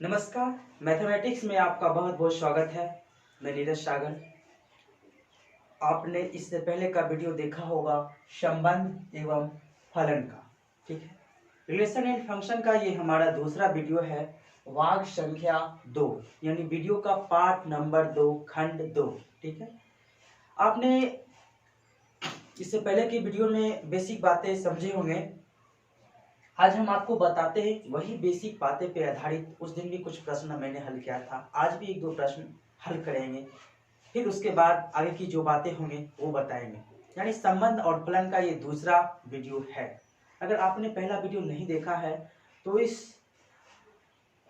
नमस्कार, मैथमेटिक्स में आपका बहुत बहुत स्वागत है। मैं नीरज सागर। आपने इससे पहले का वीडियो देखा होगा संबंध एवं फलन का, ठीक है। रिलेशन एंड फंक्शन का ये हमारा दूसरा वीडियो है, भाग संख्या 2, यानी वीडियो का पार्ट नंबर 2, खंड 2, ठीक है। आपने इससे पहले की वीडियो में बेसिक बातें समझे होंगे। आज हम आपको बताते हैं वही बेसिक बातें पे आधारित। उस दिन भी कुछ प्रश्न मैंने हल किया था, आज भी एक दो प्रश्न हल करेंगे, फिर उसके बाद आगे की जो बातें होंगी वो बताएंगे। यानी संबंध और फलन का ये दूसरा वीडियो है। अगर आपने पहला वीडियो नहीं देखा है तो इस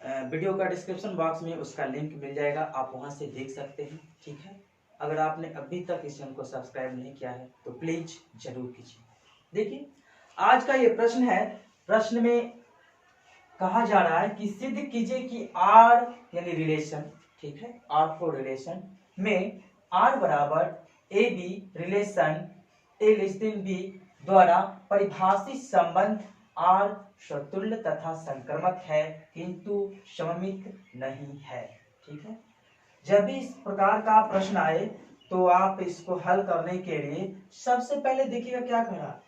वीडियो का डिस्क्रिप्शन बॉक्स में उसका लिंक मिल जाएगा, आप वहां से देख सकते हैं, ठीक है। अगर आपने अभी तक इस चैनल को सब्सक्राइब नहीं किया है तो प्लीज जरूर कीजिए। देखिए आज का ये प्रश्न है। प्रश्न में कहा जा रहा है कि सिद्ध कीजिए कि आर यानी रिलेशन, ठीक है, आर फॉर रिलेशन में आर बराबर A B relation A less than B द्वारा परिभाषित संबंध आर स्वतुल्य तथा संक्रमक है किंतु सममित नहीं है, ठीक है। जब भी इस प्रकार का प्रश्न आए तो आप इसको हल करने के लिए सबसे पहले देखिएगा क्या कह रहा है।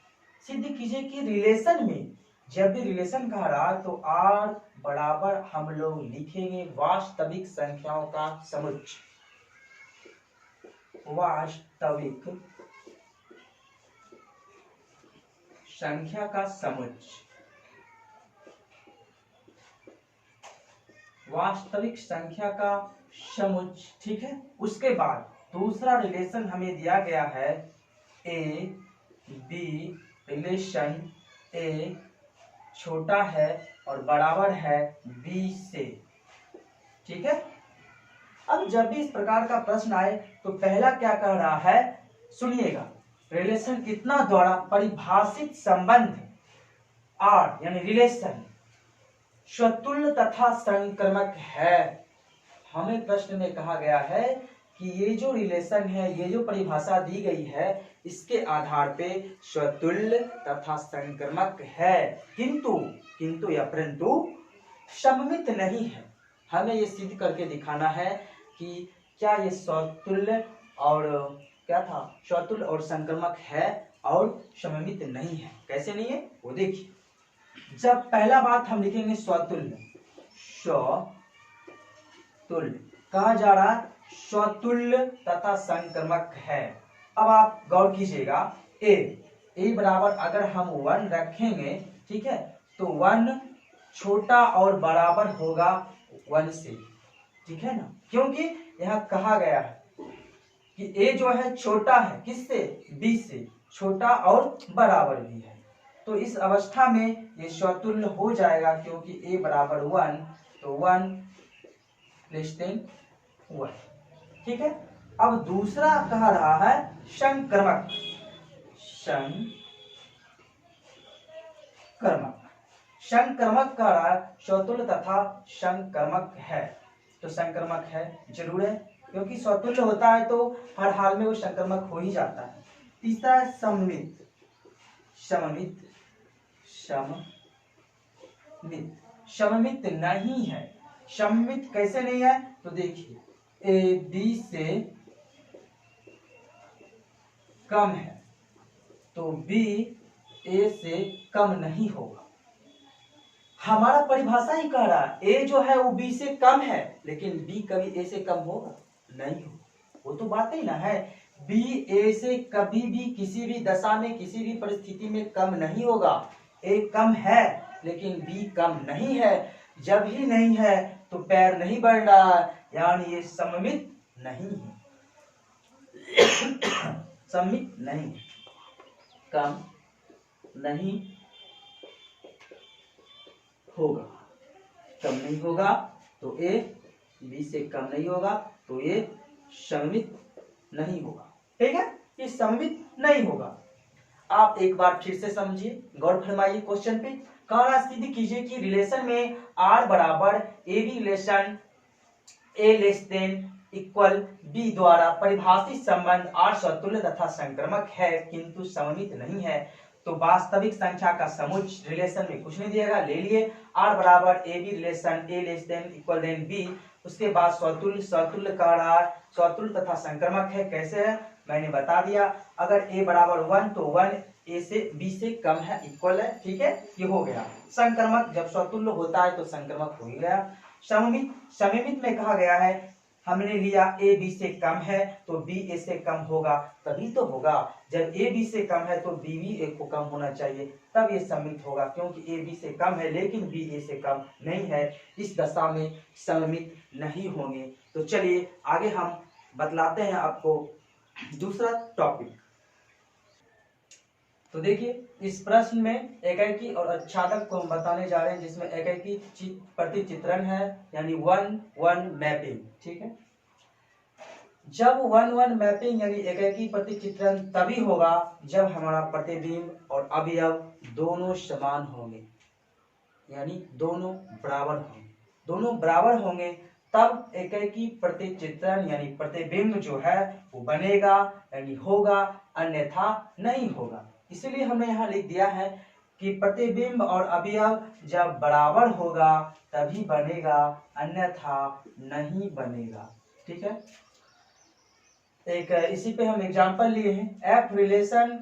सिद्ध कीजिए कि रिलेशन में, जब भी रिलेशन कह रहा तो आर बराबर हम लोग लिखेंगे वास्तविक संख्याओं का समुच्चय, वास्तविक संख्या का समुच्चय, वास्तविक संख्या का समुच्चय, ठीक है। उसके बाद दूसरा रिलेशन हमें दिया गया है ए बी रिलेशन ए छोटा है और बराबर है बी से, ठीक है। अब जब भी इस प्रकार का प्रश्न आए तो पहला क्या कह रहा है, सुनिएगा। रिलेशन कितना द्वारा परिभाषित संबंध आर यानी रिलेशन स्वतुल्य तथा संक्रमक है। हमें प्रश्न में कहा गया है कि ये जो रिलेशन है, ये जो परिभाषा दी गई है, इसके आधार पे स्वतुल्य तथा संक्रमक है, किंतु या परंतु सममित नहीं है। हमें ये सिद्ध करके दिखाना है कि क्या ये स्वतुल्य और क्या था, स्वतुल्य और संक्रमक है और सममित नहीं है। कैसे नहीं है वो देखिए। जब पहला बात हम लिखेंगे स्वतुल्य, स्वतुल्य कहा जा रहा है स्वतुल्य तथा संक्रमक है। अब आप गौर कीजिएगा, ए बराबर अगर हम 1 रखेंगे, ठीक है, तो 1 छोटा और बराबर होगा 1 से, ठीक है ना। क्योंकि यहाँ कहा गया है कि ए जो है छोटा है किससे, बी से, छोटा और बराबर भी है। तो इस अवस्था में ये स्वतुल्य हो जाएगा क्योंकि ए बराबर 1, तो 1 लेस देन 1, ठीक है। अब दूसरा कह रहा है संक्रमक, संक्रमक कह रहा है स्वतुल्य तथा संक्रमक है। तो संक्रमक है जरूर है क्योंकि स्वतुल्य होता है तो हर हाल में वो संक्रमक हो ही जाता है। तीसरा है सममित, सममित नहीं है। सममित कैसे नहीं है तो देखिए, ए बी से कम है तो बी ए से कम नहीं होगा। हमारा परिभाषा ही कह रहा है ए जो है वो बी से कम है, लेकिन बी कभी ए से कम होगा नहीं होगा। वो तो बात ही ना है, बी ए से कभी भी किसी भी दशा में किसी भी परिस्थिति में कम नहीं होगा। ए कम है लेकिन बी कम नहीं है। जब ही नहीं है तो पैर नहीं बढ़ रहा, यानी ये सममित नहीं है। सममित नहीं, कम नहीं होगा, कम नहीं होगा तो ए बी से कम नहीं होगा तो ये सममित नहीं होगा, ठीक है। ये सममित नहीं होगा। आप एक बार फिर से समझिए, गौर फरमाइए क्वेश्चन पे। कहा सिद्ध कीजिए कि रिलेशन में आर बराबर A B relation A less than equal B द्वारा परिभाषित संबंध आर स्वतुल्य तथा संक्रमक है किंतु सममित नहीं है। तो तो वास्तविक संख्या का समुच्चय रिलेशन में कुछ नहीं दिएगा, ले लिए आर बराबर A B relation A less than equal than B. उसके बाद स्वतुल्य, स्वतुल्य का आर स्वतुल्य तथा संक्रमक है। कैसे है मैंने बता दिया, अगर ए बराबर 1 तो 1 ए से बी से कम है, इक्वल है, ठीक है, ये हो गया। संक्रमक जब स्वतुल्य होता है तो संक्रमक हो ही गया। सममित, सममित में कहा गया है हमने लिया ए बी से कम है तो बी ए से कम होगा, तभी तो होगा। जब ए बी से कम है तो बी भी ए को कम होना चाहिए, तब ये सममित होगा, क्योंकि ए बी से कम है लेकिन बी ए से कम नहीं है, इस दशा में सममित नहीं होंगे। तो चलिए आगे हम बतलाते हैं आपको दूसरा टॉपिक। तो देखिए इस प्रश्न में एकाकी और आच्छादक को हम बताने जा रहे हैं, जिसमें एकाकी प्रतिचित्रण है यानी 1-1 मैपिंग, ठीक है। जब 1-1 मैपिंग यानी एकाकी प्रतिचित्रण तभी होगा जब हमारा प्रतिबिंब और अवयव दोनों समान होंगे, यानी दोनों बराबर होंगे। दोनों बराबर होंगे तब एकाकी प्रतिचित्रण यानी प्रतिबिंब जो है वो बनेगा यानी होगा, अन्यथा नहीं होगा। इसलिए हमने यहाँ लिख दिया है कि प्रतिबिंब और अवयव जब बराबर होगा तभी बनेगा, अन्यथा नहीं बनेगा, ठीक है। एक इसी पे हम एग्जांपल लिए हैं। F relation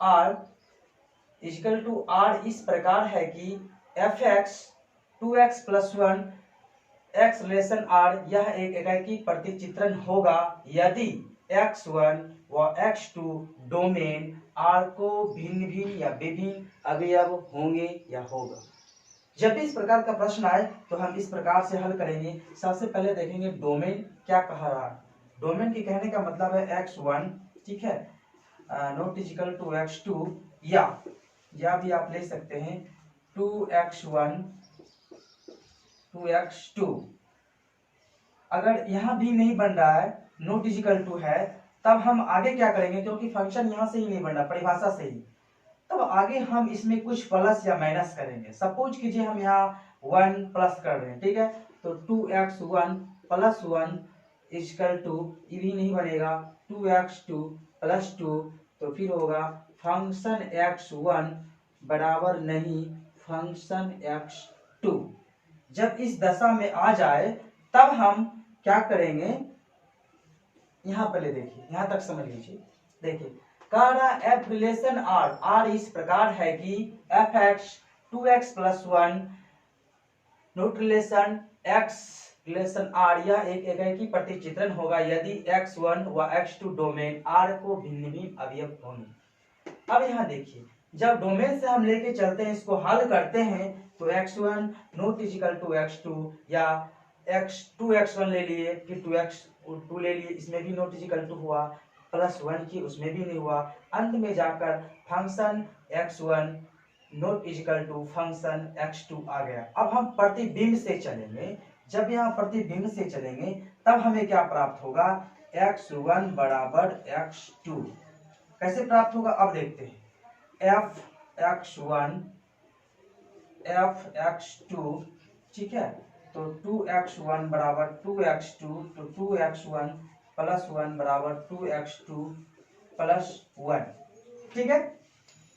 R equal to R इस प्रकार है कि F X 2x + 1 x relation R, यह एक एकाकी प्रतिचित्रण होगा यदि x1 व x2 डोमेन आर को भिन्न भिन्न या विभिन्न अवयव होंगे या होगा। जब भी इस प्रकार का प्रश्न आए तो हम इस प्रकार से हल करेंगे। सबसे पहले देखेंगे डोमेन क्या कह रहा है। डोमेन के कहने का मतलब है x1, ठीक है, नॉट इक्वल टू x2, या भी आप ले सकते हैं 2x1 2x2। अगर यहाँ भी नहीं बन रहा है, नॉट इक्वल टू है, तब हम आगे क्या करेंगे, क्योंकि फंक्शन यहाँ से ही नहीं बन रहा, परिभाषा से ही, तब आगे हम इसमें कुछ प्लस या माइनस करेंगे। सपोज कीजिए हम यहाँ 1 प्लस कर रहे हैं, ठीक है, तो 2x1 + 1 इक्वल टू, ये भी नहीं बनेगा, 2x2 + 2, तो फिर होगा फंक्शन x1 बराबर नहीं फंक्शन x2। जब इस दशा में आ जाए तब हम क्या करेंगे, यहां पहले देखिए, यहां तक समझ लीजिए। देखिए कह रहा एफ रिलेशन आर इस प्रकार है कि F X 2x + 1 not relation x relation R, यह एक एकाकी प्रतिचित्रण होगा यदि x1 व x2 डोमेन आर को भिन्न भिन्न अवयव होंगे। अब यहाँ देखिए, जब डोमेन से हम लेके चलते हैं, इसको हल करते हैं, तो x1 not equal to x2 या x2x1 ले लिए, फिर 2x2 ले लिए, इसमें भी नॉट इक्वल टू हुआ, +1 की उसमें भी नहीं हुआ, अंत में जाकर function x1 not equal to function x2 आ गया। अब हम प्रतिबिंब से चलेंगे। जब यहाँ प्रतिबिंब से चलेंगे तब हमें क्या प्राप्त होगा, x1 बराबर x2। कैसे प्राप्त होगा अब देखते हैं। f(x1) f(x2), ठीक है, तो 2x1 बराबर 2x2, तो 2x1 + 1 बराबर 2x2 + 1, ठीक है।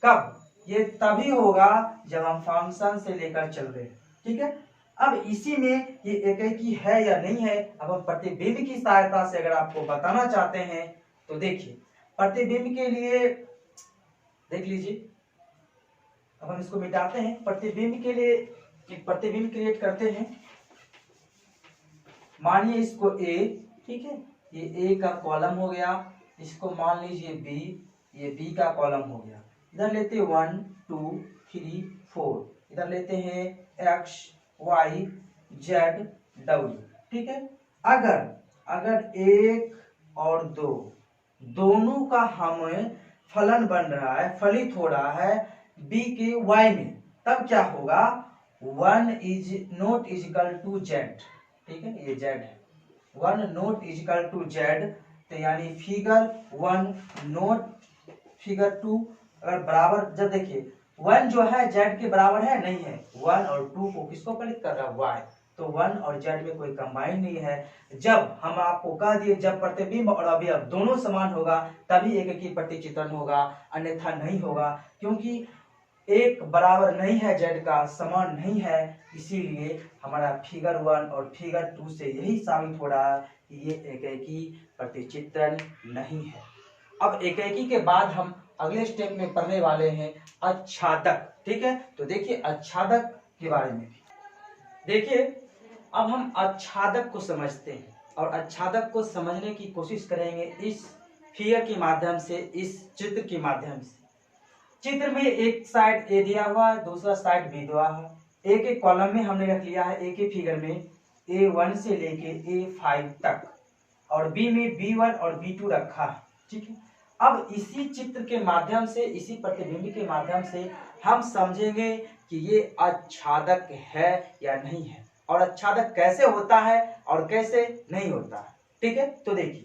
कब, ये तभी होगा जब हम फंक्शन से लेकर चल रहे हैं, ठीक है। अब इसी में ये एकाकी है या नहीं है, अब हम प्रतिबिंब की सहायता से अगर आपको बताना चाहते हैं तो देखिए, प्रतिबिंब के लिए देख लीजिए। अब हम इसको मिटाते हैं, प्रतिबिंब के लिए एक प्रतिबिंब क्रिएट करते हैं। मानिए इसको A, ठीक है, ये A का कॉलम हो गया, इसको मान लीजिए B, ये B का कॉलम हो गया। इधर लेते हैं 1 2 3 4, इधर लेते हैं X Y Z W, ठीक है। अगर 1 और 2 दोनों का हमें फलन बन रहा है, फलित हो रहा है B के Y में, तब क्या होगा, 1 is not equal to Z, ठीक है, ये Z है, 1 नॉट इक्वल टू Z, तो यानी फिगर 1 नॉट फिगर 2 अगर बराबर, जब देखिए 1 जो है Z के बराबर है नहीं है, 1 और 2 को किसको फलित कर रहा है, Y, तो 1 और z में कोई कंबाइन नहीं है। जब हम आपको कह दिए जब प्रतिबिंब और अवयव दोनों समान होगा तभी एकाकी प्रतिचित्रण होगा, अन्यथा नहीं होगा, क्योंकि एक बराबर नहीं है z का, समान नहीं है, इसीलिए हमारा फिगर 1 और फिगर 2 से यही साबित हो रहा है कि ये एकाकी प्रतिचित्रण नहीं है। अब एकाकी के बाद हम अगले स्टेप में पढ़ने वाले हैं आच्छादक। ठीक है, तो देखिए आच्छादक के बारे में भी देखिए। अब हम आच्छादक को समझते हैं और आच्छादक को समझने की कोशिश करेंगे इस फिगर के माध्यम से, इस चित्र के माध्यम से। चित्र में एक साइड ए दिया हुआ है, दूसरा साइड बी दिया है। ए के कॉलम में हमने रख लिया है, ए के फिगर में A1 से लेके A5 तक, और बी में B1 और B2 रखा है। ठीक है, अब इसी चित्र के माध्यम से, इसी प्रतिबिंब के माध्यम से हम समझेंगे कि ये आच्छादक है या नहीं है, और आच्छादक कैसे होता है और कैसे नहीं होता है। ठीक है, तो देखिए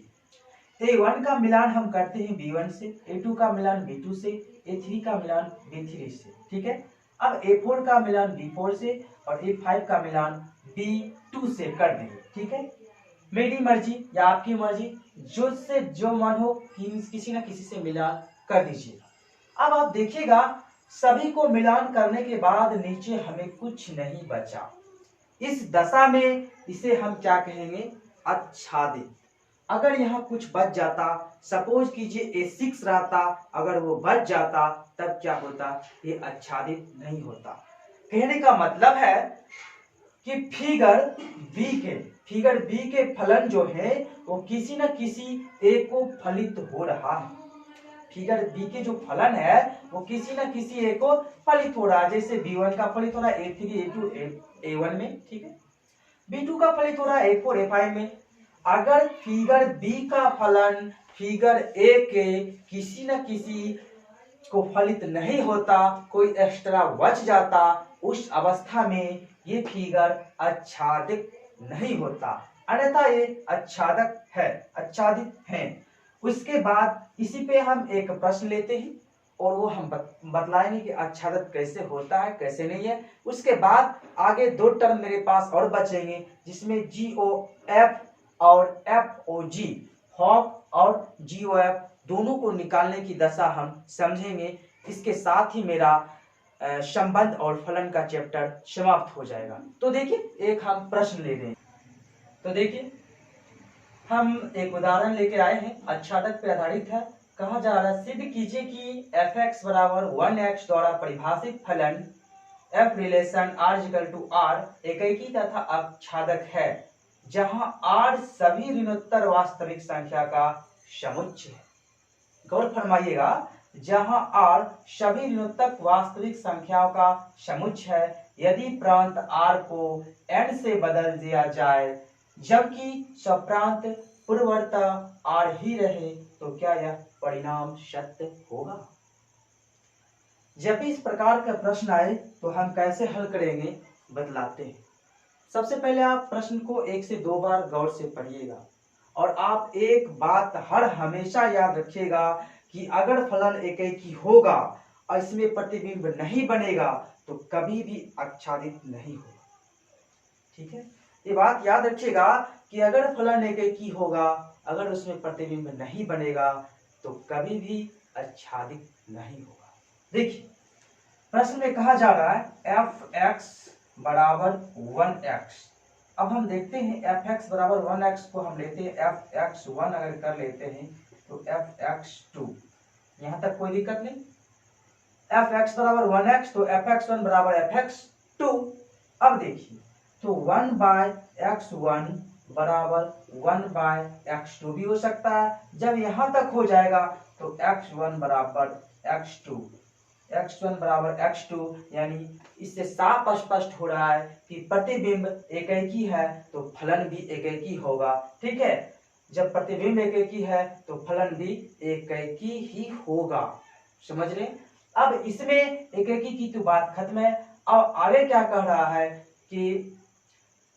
A1 का मिलान हम करते हैं B1 से, A2 का मिलान B2 से, A3 का मिलान B3 से। ठीक है, अब A4 का मिलान B4 से और A5 का मिलान B2 से कर देंगे। ठीक है, मेरी मर्जी या आपकी मर्जी, जो से जो मन हो किसी ना किसी से मिलान कर दीजिएगा। अब आप देखिएगा सभी को मिलान करने के बाद नीचे हमें कुछ नहीं बचा। इस दशा में इसे हम क्या कहेंगे, आच्छादित। अगर यहाँ कुछ बच जाता, सपोज कीजिए A6 रहता, अगर वो बच जाता तब क्या होता, ये आच्छादित नहीं होता। कहने का मतलब है कि फिगर बी के फलन जो है वो किसी न किसी ए को फलित हो रहा है। फिगर बी के जो फलन है वो किसी न किसी ए को फलित हो रहा है। जैसे B1 का फलित हो रहा है A3 A2 A1 में, ठीक है, B2 का फलित हो रहा है A4 A5 में। अगर फिगर बी का फलन फिगर ए के किसी न किसी को फलित नहीं होता, कोई एक्स्ट्रा बच जाता, उस अवस्था में ये फिगर आच्छादित नहीं होता, अन्यथा ये आच्छादक है, आच्छादित है। उसके बाद इसी पे हम एक प्रश्न लेते हैं और वो हम बतलाएंगे कि आच्छादक कैसे होता है कैसे नहीं है। उसके बाद आगे दो टर्म मेरे पास और बचेंगे जिसमें GOF और FOG, हॉक और GOF दोनों को निकालने की दशा हम समझेंगे। इसके साथ ही मेरा संबंध और फलन का चैप्टर समाप्त हो जाएगा। तो देखिए एक हम प्रश्न ले रहे हैं। तो देखिए हम एक उदाहरण लेके आए हैं, आच्छादक पर आधारित है। कहा जा रहा है सिद्ध कीजिए कि fx बराबर 1x द्वारा परिभाषित फलन f रिलेशन r एकाकी तथा आच्छादक है जहां r सभी ऋणोत्तर वास्तविक संख्या का समुच्चय है। गौर फरमाइएगा, जहां r सभी ऋणोत्तर वास्तविक संख्याओं का समुच्चय है, यदि प्रांत r को n से बदल दिया जाए जबकि स्वप्रांत पूर्ववर्त r ही रहे तो क्या यह परिणाम सत्य होगा। जब भी इस प्रकार का प्रश्न आए तो हम कैसे हल करेंगे बतलाते हैं। सबसे पहले आप प्रश्न को 1 से 2 बार गौर से पढ़िएगा और आप एक बात हर हमेशा याद रखिएगा कि अगर फलन एकाकी होगा और इसमें प्रतिबिंब नहीं बनेगा तो कभी भी आच्छादित नहीं होगा। ठीक है, ये बात याद रखिएगा कि अगर फलन एकाकी होगा, अगर उसमें प्रतिबिंब नहीं बनेगा तो कभी भी आच्छादित नहीं होगा। देखिए प्रश्न में कहा जा रहा है fx बराबर 1x। अब हम देखते हैं fx बराबर 1x को हम लेते हैं fx1 अगर कर लेते हैं तो fx2, यहां तक कोई दिक्कत नहीं। fx बराबर 1x तो fx1 बराबर fx2। अब देखिए तो 1/x1 बराबर 1/x2 भी हो सकता है। जब यहां तक हो जाएगा तो x1 बराबर x2, x1 बराबर x2, यानी इससे साफ स्पष्ट हो रहा है कि प्रतिबिंब एकाकी है तो फलन भी एकाकी होगा। ठीक है, जब प्रतिबिंब एकाकी है तो फलन भी एकाकी ही होगा। समझ रहे? अब इसमें एकाकी की तो बात खत्म है। अब आगे क्या कह रहा है कि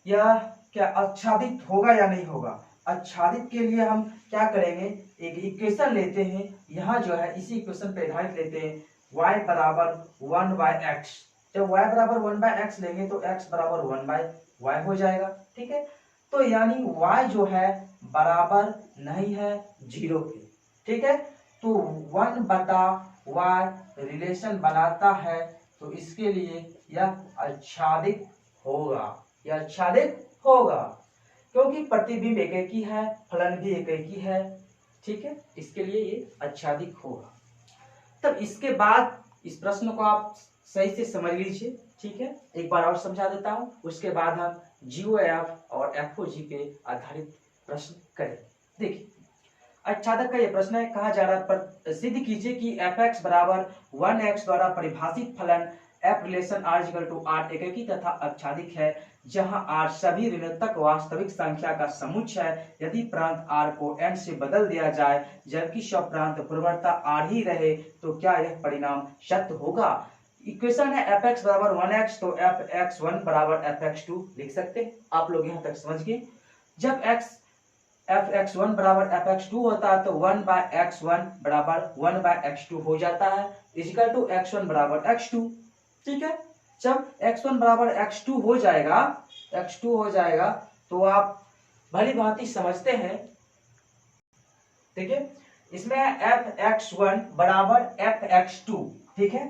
यह क्या आच्छादित होगा या नहीं होगा। आच्छादित के लिए हम क्या करेंगे, एक इक्वेशन लेते हैं, यहाँ जो है इसी इक्वेशन पे आधारित लेते हैं y बराबर 1/x। जब y बराबर 1/x लेंगे तो x बराबर 1/2 y हो जाएगा। ठीक है, तो यानी y जो है बराबर नहीं है 0 के। ठीक है, तो 1 बटा y रिलेशन बनाता है, तो इसके लिए यह आच्छादित होगा, यह आच्छादित होगा, क्योंकि प्रतिबिंब एक ही है, फलन भी एक ही है। ठीक है, इसके लिए ये आच्छादित होगा। तब इसके बाद इस प्रश्न को आप सही से समझ लीजिए। ठीक है, एक बार और समझा देता हूं, उसके बाद हम जीओएफ और एफओजी पे आधारित प्रश्न करें। देखिए, आच्छादक का यह प्रश्न है, कहा जा रहा है सिद्ध कीजिए कि एफ एक्स बराबर 1x द्वारा परिभाषित फलन F relation R equal to R एकेकी तथा आच्छादित है, जहां आर सभी ऋणात्मक वास्तविक संख्या का समुच्चय है। यदि प्रांत आर को n से बदल दिया जाए जबकि सब प्रांत पूर्वता आर ही रहे, तो क्या यह परिणाम सत्य होगा। इक्वेशन है एफ एक्स बराबर 1x, तो एफ एक्स 1 बराबर एफ एक्स 2 लिख सकते हैं। आप लोग यहाँ तक समझ गए। जब एफ एक्स 1 बराबर एफ एक्स 2 होता है, तो 1 बाय एक्स 1 बराबर 1 बाय एक्स 2 हो जाता है, इजिकल टू एक्स 1 बराबर एक्स 2। ठीक है, जब x1 बराबर x2 हो जाएगा, x2 हो जाएगा, तो आप भली भांति समझते हैं। ठीक है, इसमें fx1 बराबर fx2। ठीक है,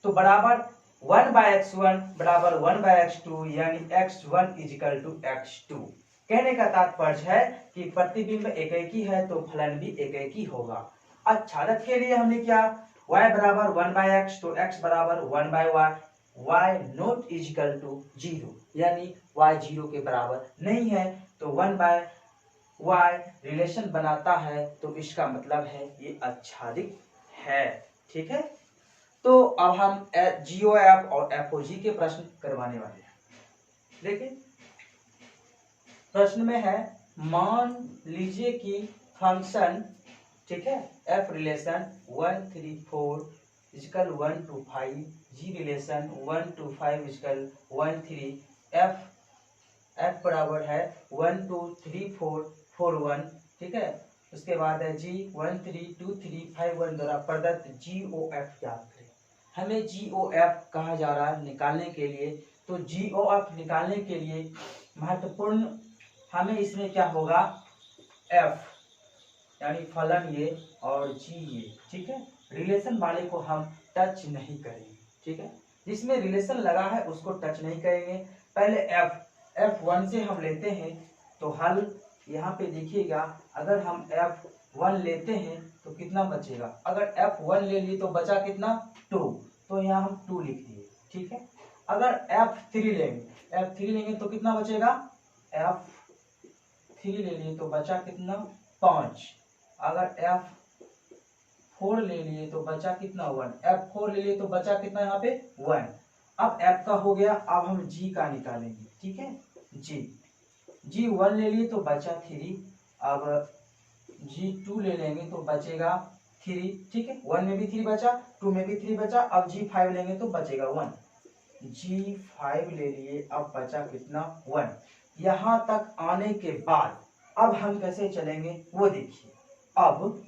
तो बराबर 1 बाय x1 बराबर 1 बाय x2, यानी x1 इजिकल टू x2। कहने का तात्पर्य है कि प्रतिबिंब एक ही है, तो फलन भी एक ही होगा। आच्छादक के लिए हमने क्या, y बराबर 1 बाय x, तो x बराबर 1 by y, y not equal to 0, यानी y 0 के बराबर नहीं है, तो 1 बाय y रिलेशन बनाता है, तो इसका मतलब है ये आच्छादित है। ठीक है, तो अब हम जीओएफ और एफओजी के प्रश्न करवाने वाले हैं। देखिए, प्रश्न में है, मान लीजिए कि फंक्शन, ठीक है, एफ रिलेशन 1 3 4 इजिकल 1 2 5, जी रिलेशन 1 2 5 इजिकल 1 3, एफ बराबर है 1 2 3 4 4 1। ठीक है, उसके बाद है जी 1 3 2 3 5 1 द्वारा प्रदत्त जीओएफ ज्ञात करें। हमें जीओएफ कहा जा रहा है निकालने के लिए, तो जीओएफ निकालने के लिए महत्वपूर्ण हमें इसमें क्या होगा, एफ यानी फलन ये और जी ये। ठीक है, रिलेशन वाले को हम टच नहीं करेंगे। ठीक है, जिसमें रिलेशन लगा है उसको टच नहीं करेंगे। पहले F1 से हम लेते हैं, तो हल यहाँ पे देखिएगा, अगर हम F1 लेते हैं तो कितना बचेगा, अगर F1 ले लिए तो बचा कितना 2, तो यहाँ हम 2 लिख दिए। ठीक है, अगर F3 लेंगे तो कितना बचेगा, F3 ले लिए तो बचा कितना 5, अगर F4 ले लिए तो बचा कितना 1, F4 ले लिए तो बचा कितना यहाँ पे 1। अब F का हो गया, अब हम G का निकालेंगे। ठीक है, G 1 ले लिए तो बचा 3, अब G2 ले लेंगे तो बचेगा 3। ठीक है, 1 में भी 3 बचा, 2 में भी 3 बचा, अब G5 लेंगे तो बचेगा 1, G5 ले लिए, अब बचा कितना 1। यहाँ तक आने के बाद अब हम कैसे चलेंगे वो देखिए। अब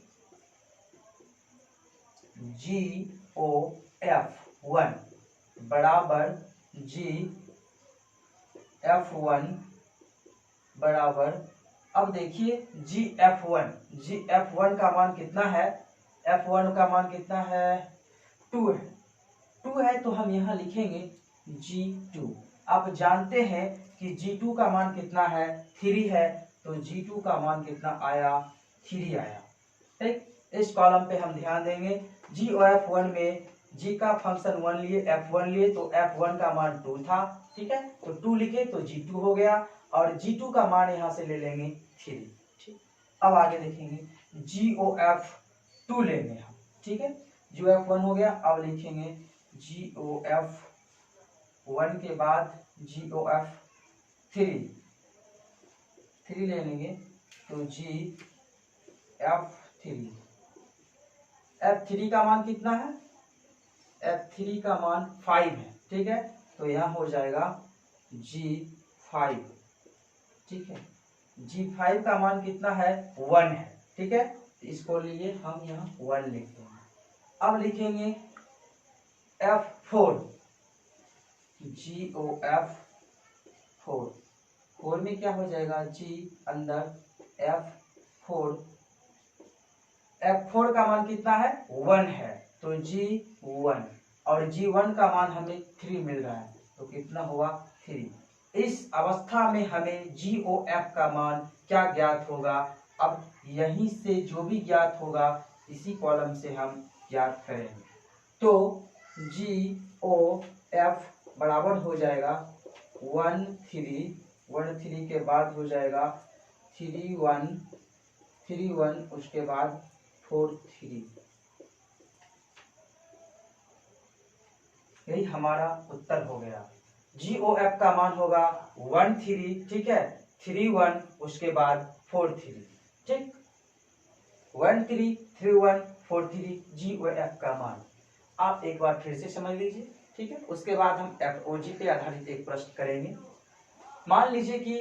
GOF1 बराबर GF1 बराबर, अब देखिए GF1 का मान कितना है, F1 का मान कितना है 2 है, 2 है, तो हम यहाँ लिखेंगे G2। आप जानते हैं कि G2 का मान कितना है 3 है, तो G2 का मान कितना आया 3 आया। ठीक, इस कॉलम पे हम ध्यान देंगे। GOF1 में G का फंक्शन 1 लिए, F1 लिए, तो F1 का मान 2 था। ठीक है, तो 2 लिखे तो G2 हो गया, और G2 का मान यहाँ से ले लेंगे 3। ठीक, अब आगे देखेंगे GOF2 लेंगे हम। ठीक है, GOF1 हो गया, अब लिखेंगे GOF1 के बाद GOF3 ले लेंगे, तो GF3, F3 का मान कितना है, F3 का मान 5 है। ठीक है, तो यहाँ हो जाएगा G5। ठीक है, G5 का मान कितना है 1 है। ठीक है, इसको लिए हम यहाँ 1 लिखते हैं। अब लिखेंगे F4, GOF4 4 में क्या हो जाएगा जी अंदर F4 का मान कितना है 1 है तो G1 और G1 का मान हमें 3 मिल रहा है तो कितना हुआ 3। इस अवस्था में हमें GOF का मान क्या ज्ञात होगा। अब यहीं से जो भी ज्ञात होगा इसी कॉलम से हम ज्ञात करेंगे। तो GOF बराबर हो जाएगा 1 3 के बाद हो जाएगा 3 1 उसके बाद 4 3। यही हमारा उत्तर हो गया। GOF का मान होगा 1 3 ठीक है 3 1 उसके बाद 4 3 ठीक 1 3 3 1 4 3 GOF का मान आप एक बार फिर से समझ लीजिए ठीक है। उसके बाद हम FOG पे आधारित एक प्रश्न करेंगे। मान लीजिए कि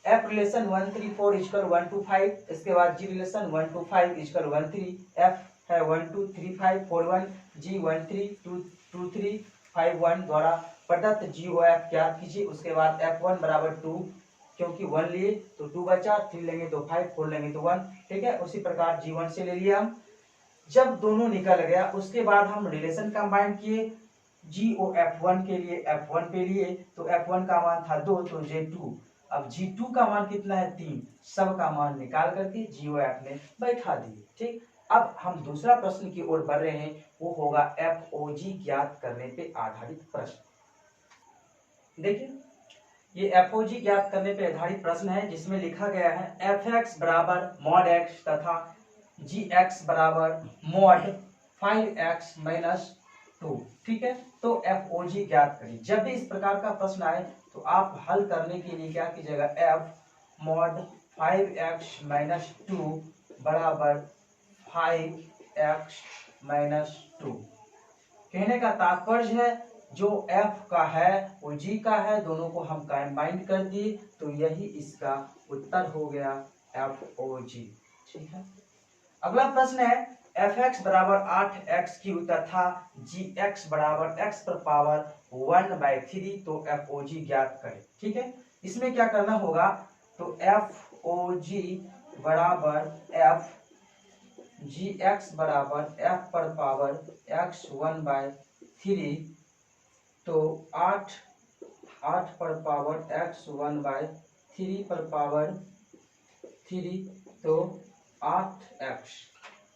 F रिलेशन 1 3 4 इक्वल 1 2 5 इसके बाद G रिलेशन 1 2 5 इक्वल 1 3 F है 1 2 3 5 4 1 G 1 3 2 3 5 1 द्वारा प्रदत्त GOF ज्ञात कीजिए। उसके बाद F1 बराबर 2 क्योंकि 1 लिए तो 2 बचा 3 लेंगे तो 5 4 लेंगे तो 1 ठीक है। उसी प्रकार G1 से ले लिया हम। जब दोनों निकल गया उसके बाद हम रिलेशन कंबाइन किए GOF1 के लिए F1 पे लिए तो F1 का मान था 2 तो J2 अब G2 का मान कितना है 3 सब का मान निकाल करके GOF में बैठा दिए ठीक। अब हम दूसरा प्रश्न की ओर बढ़ रहे हैं वो होगा FOG ज्ञात करने पे आधारित प्रश्न। देखिए ये FOG ज्ञात करने पे आधारित प्रश्न है जिसमें लिखा गया है fx बराबर mod x तथा gx बराबर mod 5x माइनस 2 ठीक है। तो FOG ज्ञात करिए। जब भी इस प्रकार का प्रश्न आए तो आप हल करने के लिए क्या कीजिएगा F mod 5x माइनस 2 बराबर 5x माइनस 2। कहने का तात्पर्य है जो F का है वो G का है दोनों को हम कंबाइन कर दिए तो यही इसका उत्तर हो गया FOG ठीक है। अगला प्रश्न है fx बराबर 8x³ तथा gx बराबर x पर पावर 1/3 तो FOG ज्ञात करें ठीक है। इसमें क्या करना होगा तो FOG बराबर f gx बराबर f पर पावर x 1/3 तो 8 पर पावर x 1/3 पर पावर 3 तो 8x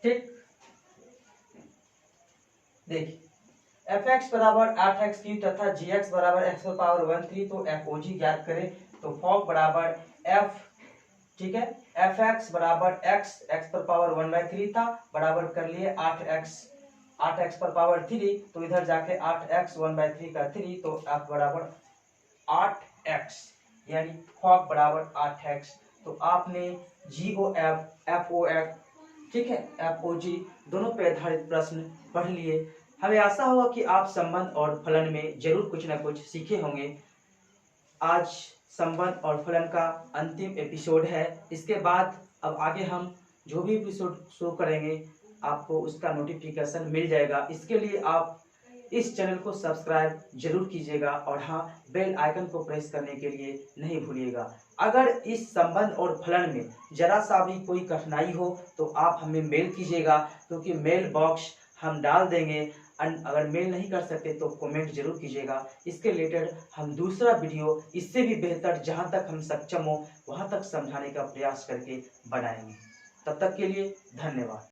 ठीक। देखिए fx बराबर 8x³ तथा gx बराबर x पर पावर 1/3 तो FOG ज्ञात करें तो FOG बराबर f ठीक है fx बराबर x पर पावर 1/3 था बराबर कर लिए 8x पर पावर 3 तो इधर जाके 8x 1/3 का 3 तो f बराबर 8x यानी FOG बराबर 8x। तो आपने GOF FOG ठीक है FOG दोनों पे आधारित प्रश्न पढ़ लिए। हमें आशा होगा कि आप संबंध और फलन में जरूर कुछ न कुछ सीखे होंगे। आज संबंध और फलन का अंतिम एपिसोड है। इसके बाद अब आगे हम जो भी एपिसोड शो करेंगे आपको उसका नोटिफिकेशन मिल जाएगा। इसके लिए आप इस चैनल को सब्सक्राइब जरूर कीजिएगा और हाँ बेल आइकन को प्रेस करने के लिए नहीं भूलिएगा। अगर इस संबंध और फलन में जरा सा भी कोई कठिनाई हो तो आप हमें मेल कीजिएगा क्योंकि मेल बॉक्स हम डाल देंगे। अगर मेल नहीं कर सकते तो कमेंट जरूर कीजिएगा। इसके रिलेटेड हम दूसरा वीडियो इससे भी बेहतर जहां तक हम सक्षम हो वहां तक समझाने का प्रयास करके बनाएंगे। तब तक के लिए धन्यवाद।